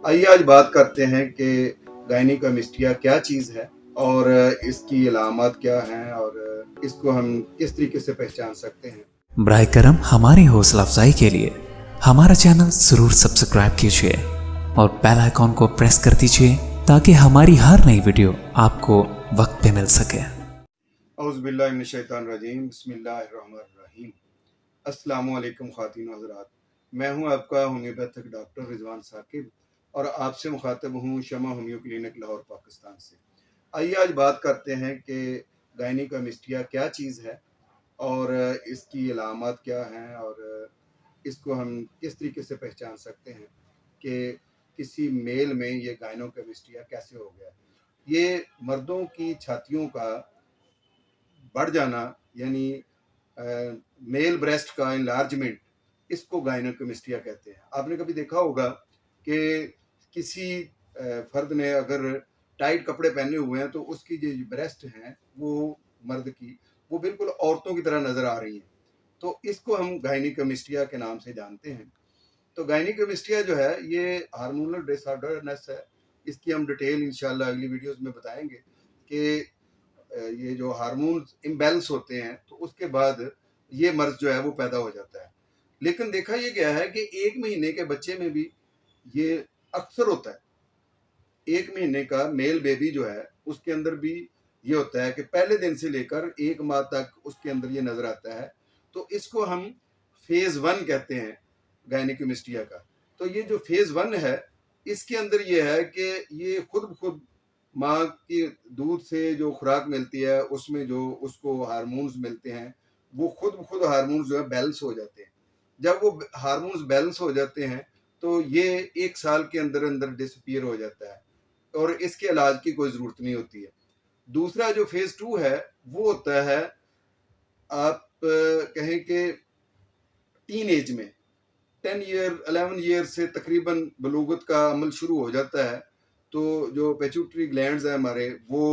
आइए आज बात करते हैं कि गायनिकोमेस्टिया क्या चीज़ है और इसकी अलामत क्या हैं और इसको हम किस तरीके से पहचान सकते हैं। ब्राय करम हमारी हौसला अफजाई के लिए हमारा चैनल जरूर सब्सक्राइब कीजिए और बेल आइकॉन को प्रेस कर दीजिए ताकि हमारी हर नई वीडियो आपको वक्त पे मिल सके। औज़ु बिल्लाहि मिनश शैतानिर रजीम, बिस्मिल्लाहिर्रहमानिर्रहीम। अस्सलामु अलैकुम ख़वातीन व हज़रात, मैं हूं आपका होम्योपैथिक डॉक्टर रिजवान साकिब और आपसे मुखातब हूं शमा होम्यो क्लिनिक लाहौर पाकिस्तान से। आइए आज बात करते हैं कि गायनिकोमेस्टिया क्या चीज़ है और इसकी अलामत क्या हैं और इसको हम किस तरीके से पहचान सकते हैं कि किसी मेल में ये गायनिकोमेस्टिया कैसे हो गया। ये मर्दों की छातियों का बढ़ जाना, यानी मेल ब्रेस्ट का इनलार्जमेंट, इसको गायनिकोमेस्टिया कहते हैं। आपने कभी देखा होगा कि किसी फर्द ने अगर टाइट कपड़े पहने हुए हैं तो उसकी जो ब्रेस्ट हैं वो मर्द की वो बिल्कुल औरतों की तरह नज़र आ रही हैं, तो इसको हम गायनिकोमेस्टिया के नाम से जानते हैं। तो गायनिकोमेस्टिया जो है ये हार्मोनल डिसऑर्डरनेस है। इसकी हम डिटेल इंशाल्लाह अगली वीडियोस में बताएंगे कि ये जो हार्मोन्स इम्बैलेंस होते हैं तो उसके बाद ये मर्ज जो है वो पैदा हो जाता है। लेकिन देखा ये गया है कि 1 महीने के बच्चे में भी ये अक्सर होता है। 1 महीने का मेल बेबी जो है उसके अंदर भी ये होता है कि पहले दिन से लेकर 1 माह तक उसके अंदर ये नजर आता है। तो इसको हम फेज 1 कहते हैं गायनिकोमेस्टिया का। तो ये जो फेज 1 है इसके अंदर ये है कि ये खुद ब खुद माँ के दूध से जो खुराक मिलती है उसमें जो उसको हार्मोन्स मिलते हैं वो खुद ब खुद हार्मोन्स जो है बैलेंस हो जाते हैं। जब वो हार्मोन्स बैलेंस हो जाते हैं तो ये 1 साल के अंदर अंदर डिसअपीयर हो जाता है और इसके इलाज की कोई ज़रूरत नहीं होती है। दूसरा जो फेज़ 2 है वो होता है, आप कहें कि टीन एज में 10 ईयर 11 ईयर से तकरीबन बलूगत का अमल शुरू हो जाता है। तो जो पिट्यूटरी ग्लैंड्स हैं हमारे वो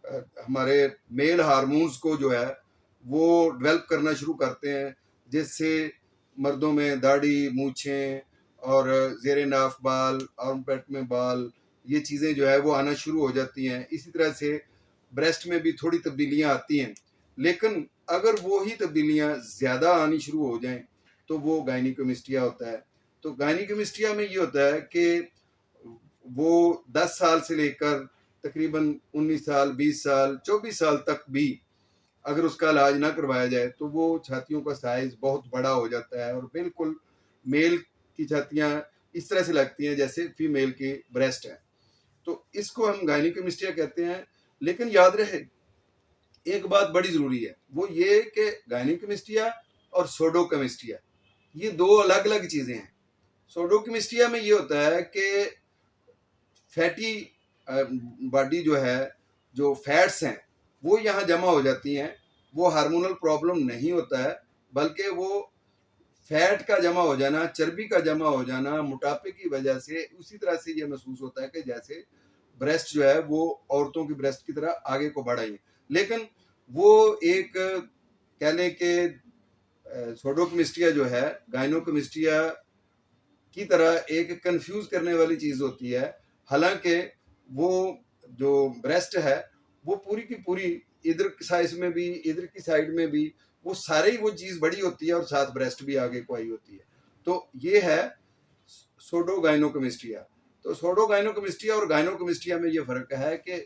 हमारे मेल हार्मोन्स को जो है वो डेवलप करना शुरू करते हैं, जिससे मर्दों में दाढ़ी, मूछें और ज़ेरे नाफ बाल, आर्मपैट में बाल, ये चीज़ें जो है वो आना शुरू हो जाती हैं। इसी तरह से ब्रेस्ट में भी थोड़ी तब्दीलियां आती हैं। लेकिन अगर वो ही तब्दीलियां ज़्यादा आनी शुरू हो जाएं तो वो गायनिकोमेस्टिया होता है। तो गायनिकोमेस्टिया में ये होता है कि वो 10 साल से लेकर तकरीबन 19 साल, 20 साल, 24 साल तक भी अगर उसका इलाज ना करवाया जाए तो वो छातियों का साइज बहुत बड़ा हो जाता है और बिल्कुल मेल की छातियां इस तरह से लगती हैं जैसे फीमेल की ब्रेस्ट है। तो इसको हम गायनिकोमेस्टिया कहते हैं। लेकिन याद रहे एक बात बड़ी जरूरी है, वो ये कि गायनिकोमेस्टिया और सोडोकेमेस्टिया ये 2 अलग अलग चीजें हैं। सोडोकेमेस्टिया में ये होता है कि फैटी बॉडी जो है, जो फैट्स हैं वो यहाँ जमा हो जाती हैं। वो हार्मोनल प्रॉब्लम नहीं होता है, बल्कि वो फैट का जमा हो जाना, चर्बी का जमा हो जाना, मोटापे की वजह से उसी तरह से ये महसूस होता है कि जैसे ब्रेस्ट जो है वो औरतों की ब्रेस्ट की तरह आगे को बढ़ आई है। लेकिन वो एक कह लें कि सोडोकेमेस्टिया जो है गायनिकोमेस्टिया की तरह एक कंफ्यूज करने वाली चीज होती है। हालांकि वो जो ब्रेस्ट है वो पूरी की पूरी इधर की साइज में भी इधर की साइड में भी वो सारे ही वो चीज बड़ी होती है और साथ ब्रेस्ट भी आगे को आई होती है। तो ये है सोडोगायनिकोमेस्टिया। तो सोडोगायनिकोमेस्टिया और गायनिकोमेस्टिया में ये फर्क है कि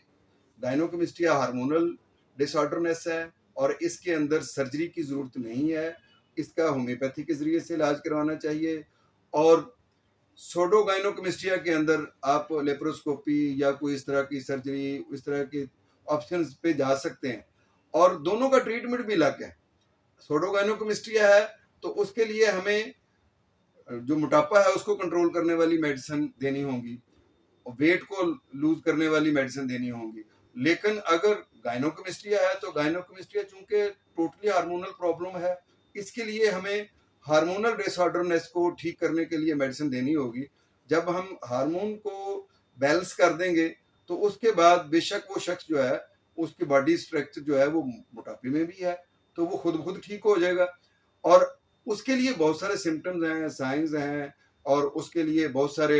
गायनिकोमेस्टिया हार्मोनल डिसऑर्डरनेस है और इसके अंदर सर्जरी की जरूरत नहीं है। इसका होम्योपैथी के जरिए से इलाज करवाना चाहिए। और सोडोगायनिकोमेस्टिया के अंदर आप लेप्रोस्कोपी या कोई इस तरह की सर्जरी, इस तरह के ऑप्शंस पे जा सकते हैं और दोनों का ट्रीटमेंट भी अलग है। सोडोगायनिकोमेस्टिया है तो उसके लिए हमें जो मोटापा है उसको कंट्रोल करने वाली मेडिसिन देनी होगी, वेट को लूज करने वाली मेडिसिन देनी होगी। लेकिन अगर गायनिकोमेस्टिया है तो गायनिकोमेस्टिया चूंकि टोटली हार्मोनल प्रॉब्लम है, इसके लिए हमें हार्मोनल डिसऑर्डरनेस को ठीक करने के लिए मेडिसिन देनी होगी। जब हम हार्मोन को बैलेंस कर देंगे तो उसके बाद बेशक वो शख्स जो है उसकी बॉडी स्ट्रक्चर जो है वो मोटापे में भी है तो वो खुद ठीक हो जाएगा। और उसके लिए बहुत सारे सिम्टम्स हैं, साइंस हैं और उसके लिए बहुत सारे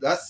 10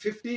50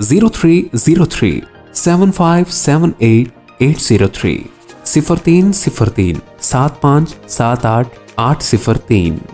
0303 7578 803 0303 7578 803.